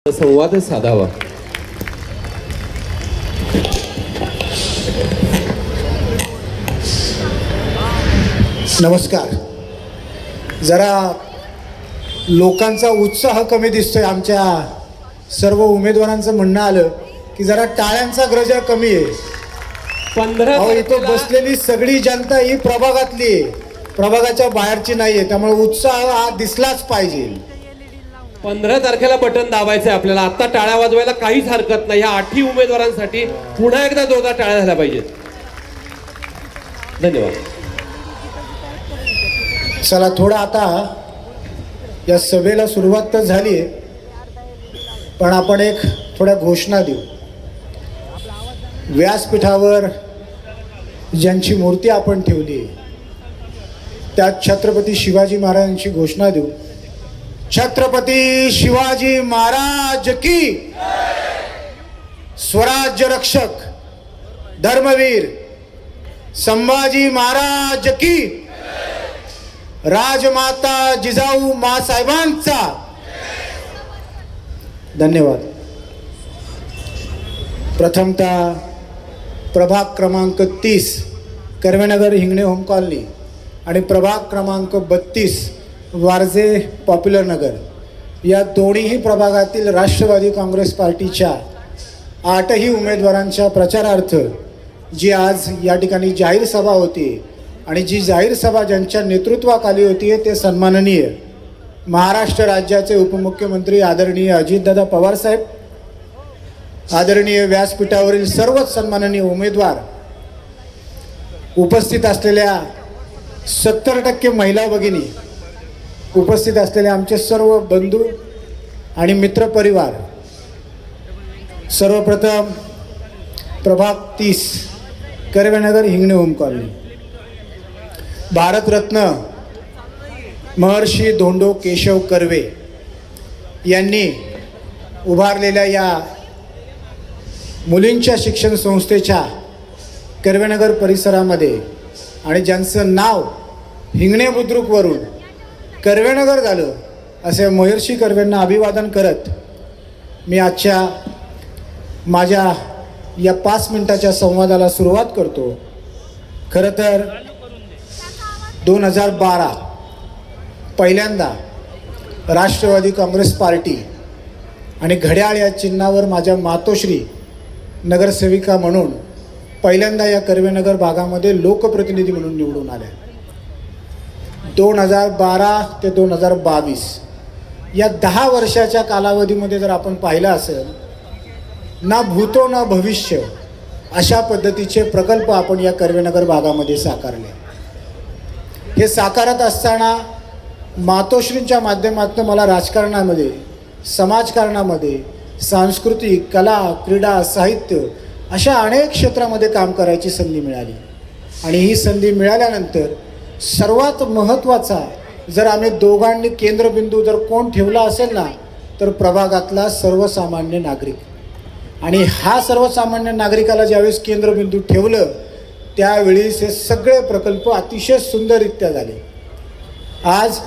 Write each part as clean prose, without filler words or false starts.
संवाद साधावा. नमस्कार. जरा लोकांचा उत्साह कमी दिसतोय. आमच्या सर्व उमेदवारांचं म्हणणं आलं की जरा टाळ्यांचा गरजा कमी आहे. 15 इथं बसलेली सगळी जनता ही प्रभागातली आहे, प्रभागाच्या बाहेरची नाहीये. त्यामुळे उत्साह हा दिसलाच पाहिजे. 15 तारखेला बटन दाबायचंय आपल्याला. आता टाळ्या वाजवायला काहीच हरकत नाही. ह्या 8 उमेदवारांसाठी पुन्हा एकदा जोरदार टाळ्या झाल्या पाहिजेत. धन्यवाद. चला थोडं आता या सभेला सुरुवात तर झाली आहे, पण आपण एक थोड्या घोषणा देऊ. व्यासपीठावर ज्यांची मूर्ती आपण ठेवली त्यात छत्रपती शिवाजी महाराजांची घोषणा देऊ. छत्रपती शिवाजी महाराज की, स्वराज्य रक्षक धर्मवीर संभाजी महाराज की, राजमाता जिजाऊ मासाहेबांचा. धन्यवाद. प्रथमतः प्रभाग क्रमांक 30 कर्वेनगर हिंगणे होम कॉलनी आणि प्रभाग क्रमांक 32 वारजे पॉप्युलर नगर या दोन्हीही प्रभागातील राष्ट्रवादी काँग्रेस पार्टीच्या 8ही उमेदवारांच्या प्रचारार्थ जी आज या ठिकाणी जाहीर सभा होती आणि जी जाहीर सभा ज्यांच्या नेतृत्वाखाली होती ते सन्माननीय महाराष्ट्र राज्याचे उपमुख्यमंत्री आदरणीय अजितदादा पवार साहेब, आदरणीय व्यासपीठावरील सर्वच सन्माननीय उमेदवार, उपस्थित असलेल्या 70% महिला भगिनी, उपस्थित असलेले आमचे सर्व बंधू आणि मित्रपरिवार. सर्वप्रथम प्रभाग 30 कर्वेनगर हिंगणे होम कॉलनी. भारतरत्न महर्षी धोंडो केशव कर्वे यांनी उभारलेल्या या मुलींच्या शिक्षण संस्थेच्या कर्वेनगर परिसरामध्ये आणि ज्यांचं नाव हिंगणे बुद्रुकवरून कर्वेनगर झालं असे महर्षी कर्वेंना अभिवादन करत मी आजच्या माझ्या या 5 मिनिटाच्या संवादाला सुरुवात करतो. खरं तर 2012 पहिल्यांदा राष्ट्रवादी काँग्रेस पार्टी आणि घड्याळ या चिन्हावर माझ्या मातोश्री नगरसेविका म्हणून पहिल्यांदा या कर्वेनगर भागामध्ये लोकप्रतिनिधी म्हणून निवडून आल्या. 2012 ते 2022 या 10 वर्षाच्या कालावधीमध्ये जर आपण पाहिलं असेल, ना भूतो ना भविष्य अशा पद्धतीचे प्रकल्प आपण या कर्वेनगर भागामध्ये साकारले. हे साकारत असताना मातोश्रींच्या माध्यमातून मला राजकारणामध्ये, समाजकारणामध्ये, सांस्कृतिक, कला, क्रीडा, साहित्य अशा अनेक क्षेत्रामध्ये काम करायची संधी मिळाली. आणि ही संधी मिळाल्यानंतर सर्वात महत्त्वाचा जर आम्ही दोघांनी केंद्रबिंदू जर कोण ठेवला असेल ना, तर प्रभागातला सर्वसामान्य नागरिक. आणि हा सर्वसामान्य नागरिकाला ज्यावेळेस केंद्रबिंदू ठेवलं त्यावेळेस हे सगळे प्रकल्प अतिशय सुंदररित्या झाले. आज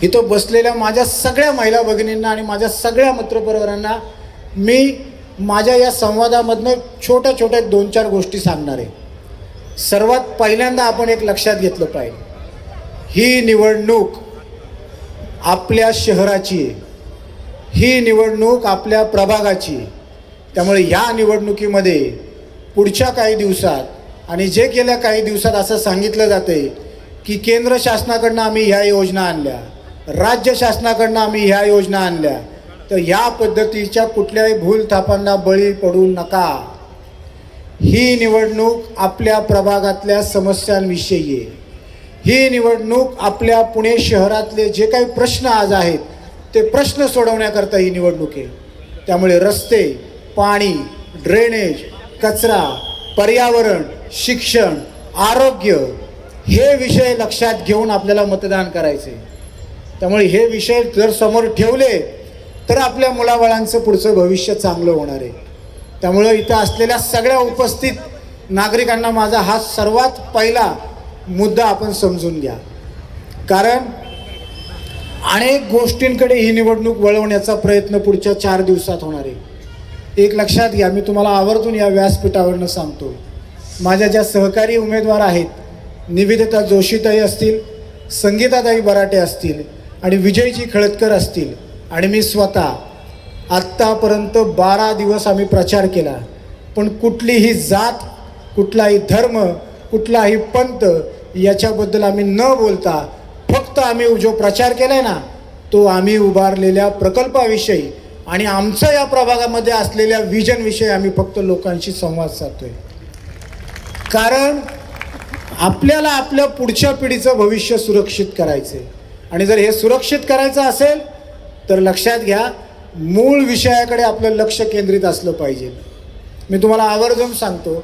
इथं बसलेल्या माझ्या सगळ्या महिला भगिनींना आणि माझ्या सगळ्या मित्रपरिवारांना मी माझ्या या संवादामधनं छोट्या छोट्या 2-4 गोष्टी सांगणार आहे. सर्वात पहिल्यांदा आपण एक लक्षात घेतलं पाहिजे, ही निवडणूक आपल्या शहराची आहे, ही निवडणूक आपल्या प्रभागाची. त्यामुळे या निवडणुकीमध्ये पुढच्या काही दिवसात आणि जे गेल्या काही दिवसात असं सांगितलं जाते की केंद्र शासनाकडनं आम्ही ह्या योजना आणल्या, राज्य शासनाकडनं आम्ही ह्या योजना आणल्या, तर या पद्धतीच्या कुठल्याही भूलथापांना बळी पडू नका. ही निवडणूक आपल्या प्रभागातल्या समस्यांविषयी आहे. ही निवडणूक आपल्या पुणे शहरातले जे काही प्रश्न आज आहेत ते प्रश्न सोडवण्याकरता ही निवडणूक आहे. त्यामुळे रस्ते, पाणी, ड्रेनेज, कचरा, पर्यावरण, शिक्षण, आरोग्य हे विषय लक्षात घेऊन आपल्याला मतदान करायचे. त्यामुळे हे विषय जर समोर ठेवले तर आपल्या मुलाबाळांचं पुढचं भविष्य चांगलं होणार आहे. त्यामुळं इथं असलेल्या सगळ्या उपस्थित नागरिकांना माझा हा सर्वात पहिला मुद्दा आपण समजून घ्या. कारण अनेक गोष्टींकडे ही निवडणूक वळवण्याचा प्रयत्न पुढच्या 4 दिवसात होणार आहे. एक लक्षात घ्या, मी तुम्हाला आवर्जून या व्यासपीठावरनं सांगतो, माझ्या ज्या सहकारी उमेदवार आहेत, निवेदिता जोशीताई असतील, संगीताताई बराटे असतील आणि विजयजी खळदकर असतील आणि मी स्वतः, आत्तापर्यंत 12 दिवस आम्ही प्रचार केला, पण कुठलीही जात, कुठलाही धर्म, कुठलाही पंथ याच्याबद्दल आम्ही न बोलता फक्त आम्ही जो प्रचार केला आहे ना, तो आम्ही उभारलेल्या प्रकल्पाविषयी आणि आमचं या प्रभागामध्ये असलेल्या विजनविषयी आम्ही फक्त लोकांशी संवाद साधतोय. कारण आपल्याला आपल्या पुढच्या पिढीचं भविष्य सुरक्षित करायचं आहे आणि जर हे सुरक्षित करायचं असेल तर लक्षात घ्या, मूळ विषयाकडे आपलं लक्ष केंद्रित असलं पाहिजे. मी तुम्हाला आवर्जून सांगतो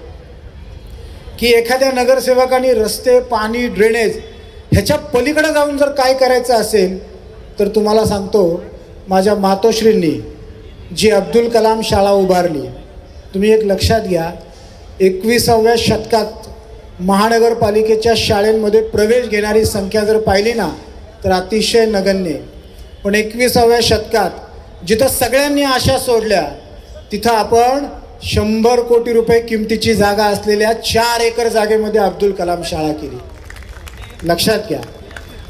की एखाद्या नगरसेवकाने रस्ते, पाणी, ड्रेनेज ह्याच्या पलीकडे जाऊन जर काय करायचं असेल तर तुम्हाला सांगतो, माझ्या मातोश्रींनी जी अब्दुल कलाम शाळा उभारली, तुम्ही एक लक्षात घ्या, 21व्या शतकात महानगरपालिकेच्या शाळेमध्ये प्रवेश घेणारी संख्या जर पाहिली ना तर अतिशय नगण्य. पण 21व्या शतकात जिथं सगळ्यांनी आशा सोडल्या तिथं आपण 100 कोटी रुपये किमतीची जागा असलेल्या 4 एकर जागेमध्ये अब्दुल कलाम शाळा केली. लक्षात घ्या,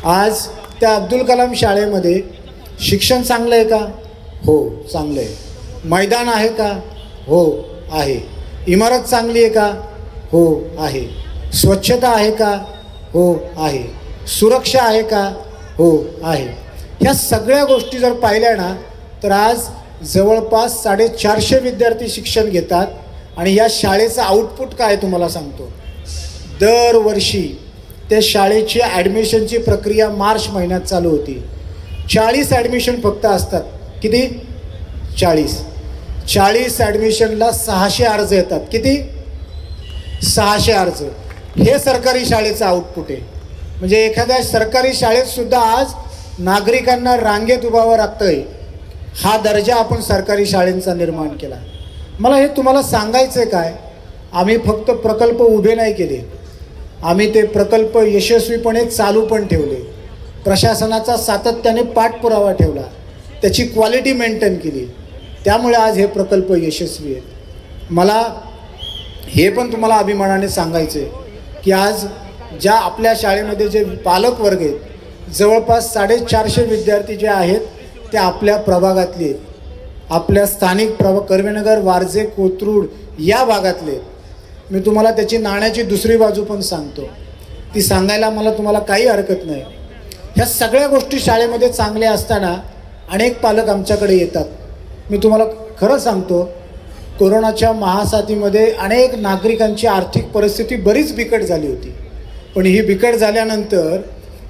आज त्या अब्दुल कलाम शाळेमध्ये शिक्षण चांगलं आहे का? हो, चांगलं आहे. मैदान आहे का? हो, आहे. इमारत चांगली आहे का? हो, आहे. स्वच्छता आहे का? हो, आहे. सुरक्षा आहे का? हो, आहे. ह्या सगळ्या गोष्टी जर पाहिल्या ना तर आज जवळपास 450 विद्यार्थी शिक्षण घेतात आणि या शाळेचं आउटपुट काय तुम्हाला सांगतो. दरवर्षी त्या शाळेची ॲडमिशनची प्रक्रिया मार्च महिन्यात चालू होती. 40 ॲडमिशन फक्त असतात. किती? 40 ॲडमिशनला 600 अर्ज येतात. किती? 600 अर्ज. हे सरकारी शाळेचं आउटपुट आहे. म्हणजे एखाद्या सरकारी शाळेतसुद्धा आज नागरिकांना रांगेत उभावं लागतंय. हा दर्जा आपण सरकारी शाळेंचा निर्माण केला. मला हे तुम्हाला सांगायचं आहे काय, आम्ही फक्त प्रकल्प उभे नाही केले, आम्ही ते प्रकल्प यशस्वीपणे चालू पण ठेवले. प्रशासनाचा सातत्याने पाठपुरावा ठेवला, त्याची क्वालिटी मेंटेन केली. त्यामुळे आज हे प्रकल्प यशस्वी आहेत. मला हे पण तुम्हाला अभिमानाने सांगायचं आहे की आज ज्या आपल्या शाळेमध्ये जे पालक वर्ग आहेत, जवळपास 450 विद्यार्थी जे आहेत ते आपल्या प्रभागातले आहेत, आपल्या स्थानिक कर्वेनगर, वारजे, कोथरूड या भागातले. मी तुम्हाला त्याची नाण्याची दुसरी बाजू पण सांगतो, ती सांगायला मला तुम्हाला काही हरकत नाही. ह्या सगळ्या गोष्टी शाळेमध्ये चांगल्या असताना अनेक पालक आमच्याकडे येतात. मी तुम्हाला खरं सांगतो, कोरोनाच्या महासाथीमध्ये अनेक नागरिकांची आर्थिक परिस्थिती बरीच बिकट झाली होती. पण ही बिकट झाल्यानंतर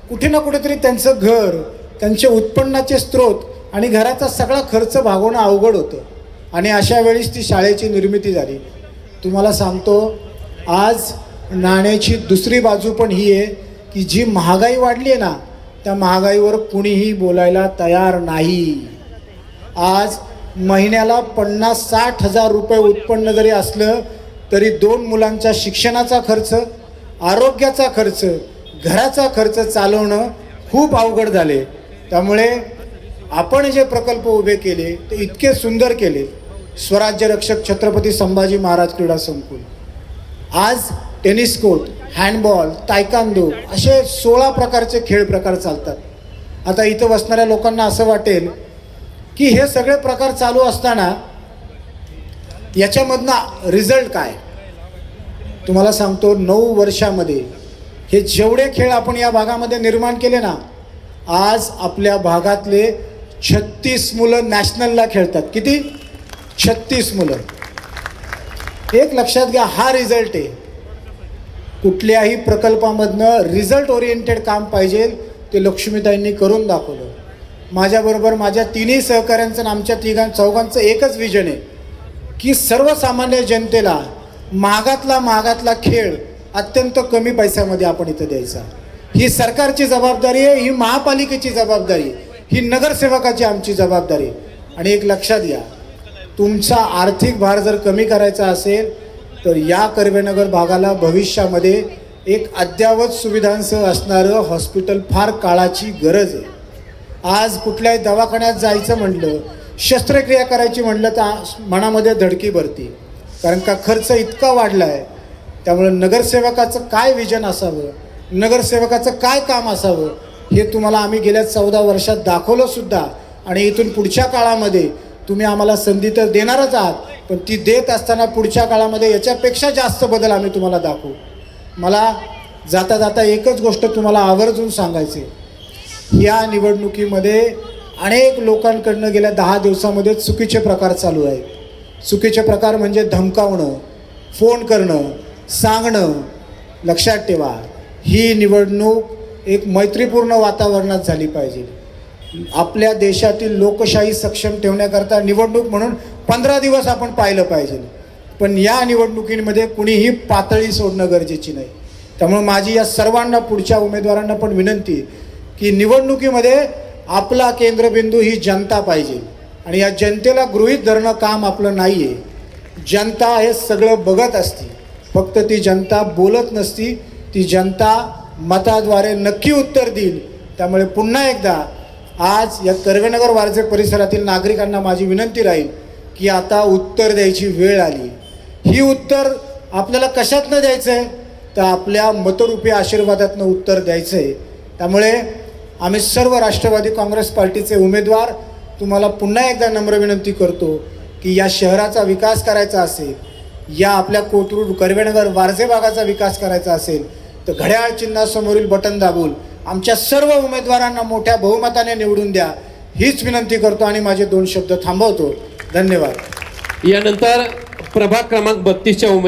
कुठे ना कुठेतरी त्यांचं घर, त्यांचे उत्पन्नाचे स्रोत आणि घराचा सगळा खर्च भागवणं अवघड होतं आणि अशा वेळीच ती शाळेची निर्मिती झाली. तुम्हाला सांगतो, आज नाण्याची दुसरी बाजू पण ही आहे की जी महागाई वाढली आहे ना, त्या महागाईवर कुणीही बोलायला तयार नाही. आज महिन्याला 50-60 हजार रुपये उत्पन्न जरी असलं तरी 2 मुलांच्या शिक्षणाचा खर्च, आरोग्याचा खर्च, घराचा खर्च चालवणं खूप अवघड झाले. त्यामुळे आपण जे प्रकल्प उभे केले ते इतके सुंदर केले. स्वराज्य रक्षक छत्रपती संभाजी महाराज क्रीडा संकुल, आज टेनिस कोर्ट, हँडबॉल, तायकांदो असे 16 प्रकारचे खेळ प्रकार चालतात. आता इथं बसणाऱ्या लोकांना असं वाटेल की हे सगळे प्रकार चालू असताना याच्यामधनं रिझल्ट काय. तुम्हाला सांगतो, 9 वर्षामध्ये हे जेवढे खेळ आपण या भागामध्ये निर्माण केले ना, आज आपल्या भागातले 36 मुलं नॅशनलला खेळतात. किती? 36 मुलं. एक लक्षात घ्या, हा रिझल्ट आहे. कुठल्याही प्रकल्पामधनं रिझल्ट ओरिएंटेड काम पाहिजे ते लक्ष्मीताईंनी करून दाखवलं. माझ्याबरोबर माझ्या 3ही सहकाऱ्यांचं आणि आमच्या चौघांचं एकच विजन आहे की सर्वसामान्य जनतेला महागातला खेळ अत्यंत कमी पैशामध्ये आपण इथं द्यायचा. ही सरकारची जबाबदारी आहे, ही महापालिकेची जबाबदारी, ही नगरसेवकाची आमची जबाबदारी. आणि एक लक्षात घ्या, तुमचा आर्थिक भार जर कमी करायचा असेल तर या कर्वेनगर भागाला भविष्यामध्ये एक अद्ययावत सुविधांसह असणारं हॉस्पिटल फार काळाची गरज आहे. आज कुठल्याही दवाखान्यात जायचं म्हटलं, शस्त्रक्रिया करायची म्हटलं तर मनामध्ये धडकी भरती, कारण का खर्च इतका वाढला आहे. त्यामुळे नगरसेवकाचं काय विजन असावं, नगरसेवकाचं काय काम असावं हे तुम्हाला आम्ही गेल्या 14 वर्षात दाखवलं सुद्धा. आणि इथून पुढच्या काळामध्ये तुम्ही आम्हाला संधी तर देणारच आहात, पण ती देत असताना पुढच्या काळामध्ये याच्यापेक्षा जास्त बदल आम्ही तुम्हाला दाखवू. मला जाता जाता एकच गोष्ट तुम्हाला आवर्जून सांगायची, या निवडणुकीमध्ये अनेक लोकांकडनं गेल्या 10 दिवसामध्ये चुकीचे प्रकार चालू आहेत. चुकीचे प्रकार म्हणजे धमकावणं, फोन करणं, सांगणं. लक्षात ठेवा, ही निवडणूक एक मैत्रीपूर्ण वातावरणात झाली पाहिजे. आपल्या देशातील लोकशाही सक्षम ठेवण्याकरता निवडणूक म्हणून 15 दिवस आपण पाहिलं पाहिजे, पण या निवडणुकीमध्ये कुणीही पातळी सोडणं गरजेची नाही. त्यामुळे माझी या सर्वांना, पुढच्या उमेदवारांना पण विनंती की निवडणुकीमध्ये आपला केंद्रबिंदू ही जनता पाहिजे. आणि या जनतेला गृहीत धरणं काम आपलं नाही आहे. जनता हे सगळं बघत असते, फक्त ती जनता बोलत नसती. ती जनता मताद्वारे नक्की उत्तर देईल. त्यामुळे पुन्हा एकदा आज या कर्वेनगर वारजे परिसरातील नागरिकांना माझी विनंती राहील की आता उत्तर द्यायची वेळ आली. ही उत्तर आपल्याला कशातनं द्यायचं आहे, तर आपल्या मतरूपी आशीर्वादातनं उत्तर द्यायचं आहे. त्यामुळे आम्ही सर्व राष्ट्रवादी काँग्रेस पार्टीचे उमेदवार तुम्हाला पुन्हा एकदा नम्र विनंती करतो की या शहराचा विकास करायचा असेल, या आपल्या कोथरूड कर्वेनगर वारजे भागाचा विकास करायचा असेल, तर घड्याळ चिन्हासमोरील बटन दाबून आमच्या सर्व उमेदवारांना मोठ्या बहुमताने निवडून द्या, हीच विनंती करतो आणि माझे 2 शब्द थांबवतो. धन्यवाद. यानंतर प्रभाग क्रमांक 32च्या